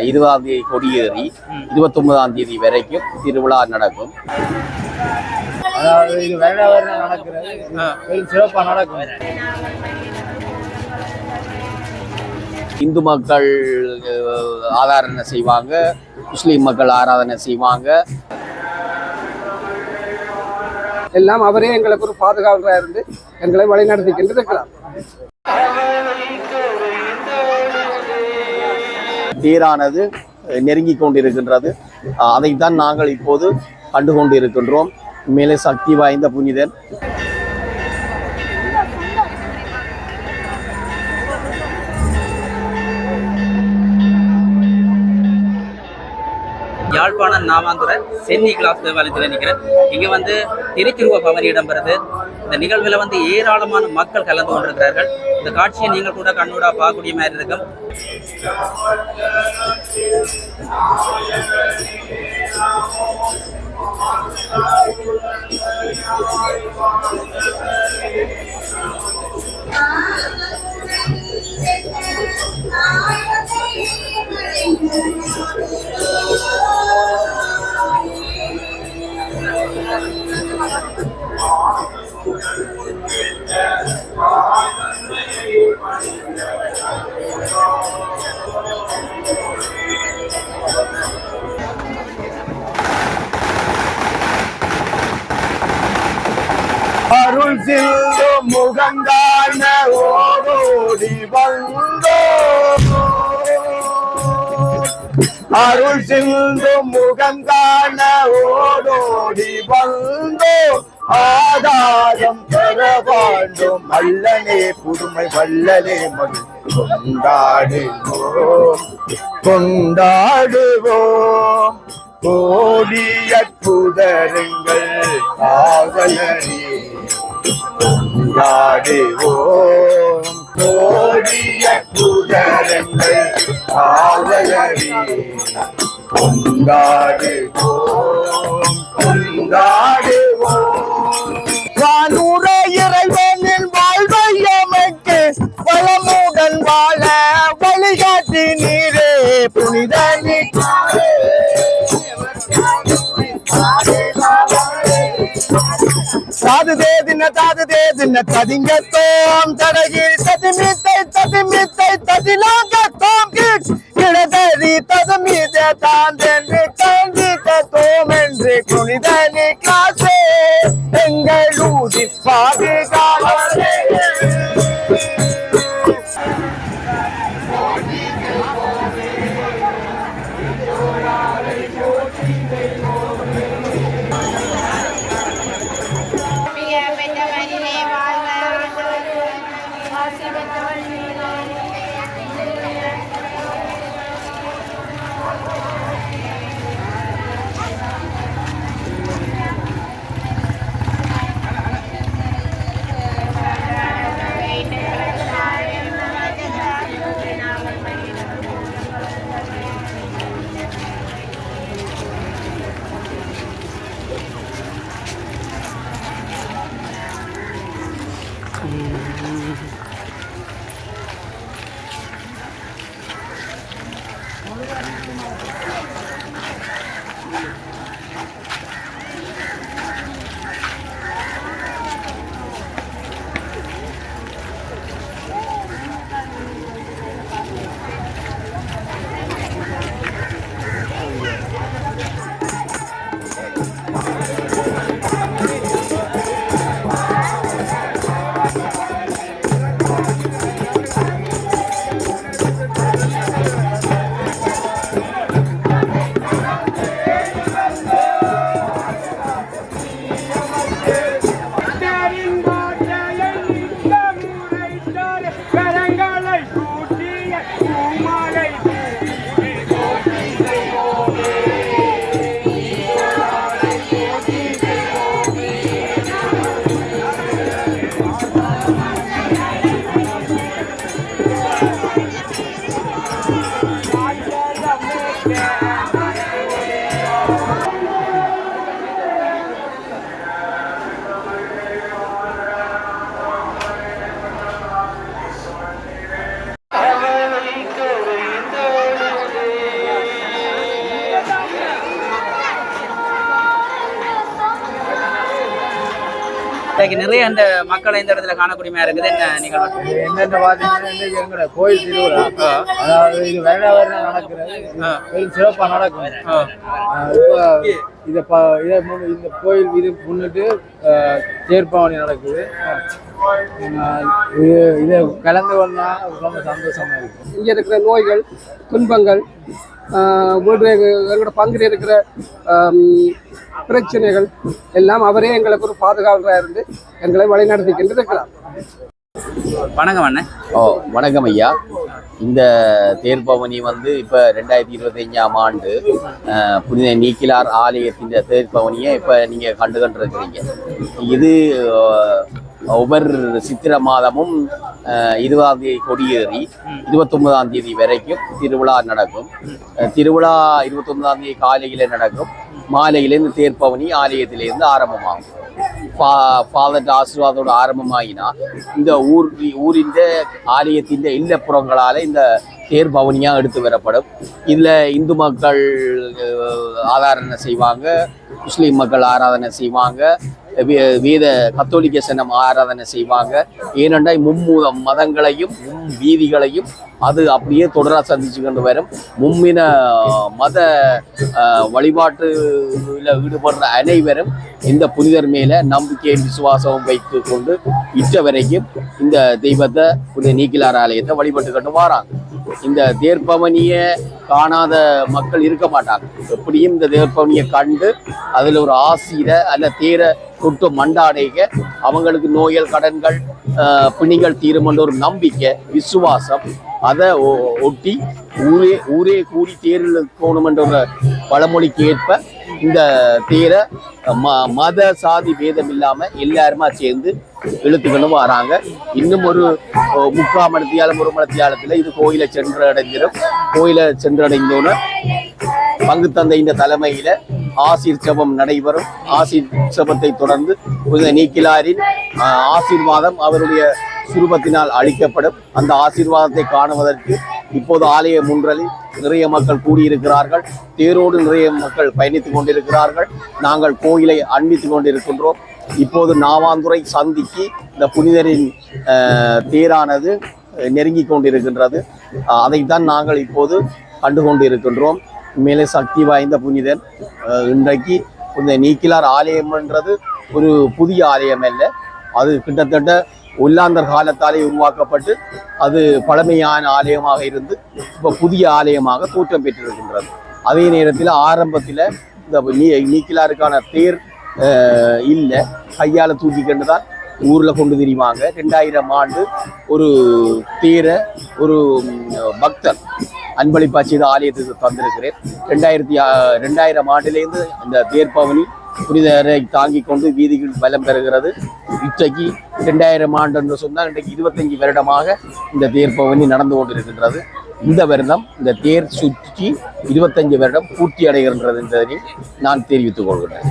20ஆம் தேதி கொடியேறி 29ஆம் தேதி வரைக்கும் திருவிழா நடக்கும். அதாவது இது வேற நடக்கிறது சிறப்பாக நடக்கும். இந்து மக்கள் ஆராதனை செய்வாங்க, முஸ்லீம் மக்கள் ஆராதனை செய்வாங்க. எல்லாம் அவரே எங்களுக்கு ஒரு பாதுகாவலராக இருந்து எங்களை வழிநடத்திக்கிட்டு இருக்கிறார். தேரானது நெருங்கி கொண்டிருக்கின்றது. அதைத்தான் நாங்கள் இப்போது கண்டுகொண்டு இருக்கின்றோம். மேலே சக்தி வாய்ந்த புனிதன் யாழ்ப்பாணம் நாமாந்துறை சென்னி கிளாஸ் தேவாலயத்தில் நிற்கிறேன். இங்கே திருச்சிருவ பவனி இடம்பெறுது. இந்த நிகழ்வில் ஏராளமான மக்கள் கலந்து கொண்டிருக்கிறார்கள். இந்த காட்சியை நீங்கள் கூட கண்ணூடா பார்க்கக்கூடிய மாதிரி இருக்கும். அருள் சிந்து முகங்கான ஓடோடி வந்தோ, அருள் சிந்து முகங்கான ஓடோடி வந்தோ, ஆதாரம் பெற வேண்டும் மல்லனே புதுமை வல்லனே மகிழ் கொண்டாடுவோம் கொண்டாடுவோம். கோடிய புதருங்கள் காவலரே கொண்டாடுவோம். கோடிய புதருங்கள் காவலரே கொண்டாடுவோம் கொண்டாடுவோம். வானுர இறைவனின் வாழ்வையமைக்கு வளமுடன் வாழ வழிகாட்டி நீரே புனித தாது தேதின கதிங்கத்தோம் தடகில் ததிமித்தை ததிலாங்கத்தோம் கிடதறி ததுமித தாந்தென்று தந்தித்தோம் என்று புனிதனி காசே எங்களூதி பாதுகாவலே. இன்றைக்கு நிறைய அந்த மக்களை இந்த இடத்துல காணக்கூடியமா இருக்குது. என்ன நிகழ்வு? என்னென்ன பாத்தீங்கன்னா இன்னைக்கு எங்களோட கோயில் திருவிழா, அதாவது இது வருடம் நடக்கிறது, பெரும் சிறப்பா நடக்கும். இப்போ இந்த கோயில் இது முன்னிட்டு தேர்ப்பாவணி நடக்குது. இதை கலந்து கொண்டா ரொம்ப சந்தோஷமா இருக்கு. இங்கே இருக்கிற நோய்கள், துன்பங்கள், எங்களோட பங்கில் இருக்கிற பிரச்சனைகள் எல்லாம் அவரே எங்களுக்கு ஒரு பாதுகாவலராக இருந்து எங்களை வழிநடத்திக்கிட்டு இருக்கிறார். வணக்கம் அண்ணன். வணக்கம் ஐயா. இந்த தேர்பவனி வந்து இப்போ 2025ஆம் ஆண்டு புனித நீக்கிலார் ஆலயத்தின் தேர்பவனியை இப்போ நீங்கள் கண்டுகொண்டிருக்கிறீங்க. இது ஒவ்வொரு சித்திர மாதமும் 20ஆம் தேதி கொடியேறி 29ஆம் தேதி வரைக்கும் திருவிழா நடக்கும். திருவிழா 29ஆம் தேதி காலையில் நடக்கும். மாலையிலேருந்து தேர்பவனி ஆலயத்திலேருந்து ஆரம்பமாகும். ஃபாதர் ஆசீர்வாதோட ஆரம்பமாகினா இந்த ஊரின் ஆலயத்தின் இல்லப்புறங்களால் இந்த தேர்பவனியாக எடுத்து வரப்படும். இதில் இந்து மக்கள் ஆராதனை செய்வாங்க, முஸ்லீம் மக்கள் ஆராதனை செய்வாங்க, வேத கத்தோலிக்க சனம் ஆராதனை செய்வாங்க. ஏனென்றால் மும்மூதம் மதங்களையும் வீதிகளையும் அது அப்படியே தொடர சந்திச்சு கொண்டு வரும். மும்மின மத வழிபாட்டுல ஈடுபடுற அனைவரும் இந்த புனிதர் மேல நம்பிக்கையும் விசுவாசமும் வைத்து கொண்டு இற்ற வரைக்கும் இந்த தெய்வத்தை புனித நீக்கிலார் ஆலயத்தை வழிபட்டு கொண்டு வராங்க. இந்த தேர்பவனியை காணாத மக்கள் இருக்க மாட்டாங்க. எப்படியும் இந்த தேர்பவனியை கண்டு அதில் ஒரு ஆசிரை அல்ல தேரை தொட்டு மண்டாடைக அவங்களுக்கு நோயல் கடன்கள் பிணிகள் தீருமென்ற ஒரு நம்பிக்கை விசுவாசம் அதை ஒட்டி ஊரே கூடி தேரில் போகணுமென்ற ஒரு பழமொழிக்கு ஏற்ப இந்த தேரை மத சாதி பேதம் இல்லாமல் எல்லாருமா சேர்ந்து இழுத்துக்கணும் வராங்க. இன்னும் ஒரு 3/4 மணித்தியாலம் 1 மணித்தியாலத்தில் இது கோயிலை சென்றடைஞ்சிடும். கோயிலை சென்றடைந்தோன்னு பங்கு தந்தையின் தலைமையில ஆசீர் ஜபம் நடைபெறும். ஆசீர் ஜபத்தை தொடர்ந்து புனித நீக்கிலாரின் ஆசீர்வாதம் அவருடைய சுரூபத்தினால் அளிக்கப்படும். அந்த ஆசீர்வாதத்தை காணுவதற்கு இப்போது ஆலய முன்றலில் நிறைய மக்கள் கூடியிருக்கிறார்கள். தேரோடு நிறைய மக்கள் பயணித்துக் கொண்டிருக்கிறார்கள். நாங்கள் கோயிலை அண்மித்துக் கொண்டிருக்கின்றோம். இப்போது நாவாந்துறை சந்திக்கு இந்த புனிதரின் தேரானது நெருங்கி கொண்டிருக்கின்றது. அதைத்தான் நாங்கள் இப்போது கண்டுகொண்டு இருக்கின்றோம். மேலே சக்தி வாய்ந்த புனிதன். இன்றைக்கு இந்த நீக்கிலார் ஆலயம் என்றது ஒரு புதிய ஆலயம் அல்ல. அது கிட்டத்தட்ட ஒல்லாந்தர் காலத்தாலே உருவாக்கப்பட்டு அது பழமையான ஆலயமாக இருந்து இப்போ புதிய ஆலயமாக தோற்றம் பெற்றிருக்கின்றது. அதே நேரத்தில் ஆரம்பத்தில் இந்த நீக்கிலாருக்கான தேர் இல்லை, கையால் தூக்கிக்கொண்டு தான் ஊரில் கொண்டு திரிவாங்க. 2000 ஆண்டு ஒரு தேரை ஒரு பக்தர் அன்பளிப்பா செய்த ஆலயத்துக்கு தந்திருக்கிறேன். 2000 ஆண்டிலேருந்து இந்த தேர்பவனி புனிதரை தாங்கி கொண்டு வீதிகள் பலம் பெறுகிறது. இன்றைக்கு 2000 ஆண்டு என்று சொன்னால் இன்றைக்கு 25 வருடமாக இந்த தேர்பவனி நடந்து கொண்டிருக்கின்றது. இந்த வருடம் இந்த தேர் சுற்றி 25 வருடம் பூர்த்தி அடைகின்றது என்பதை நான் தெரிவித்துக் கொள்கிறேன்.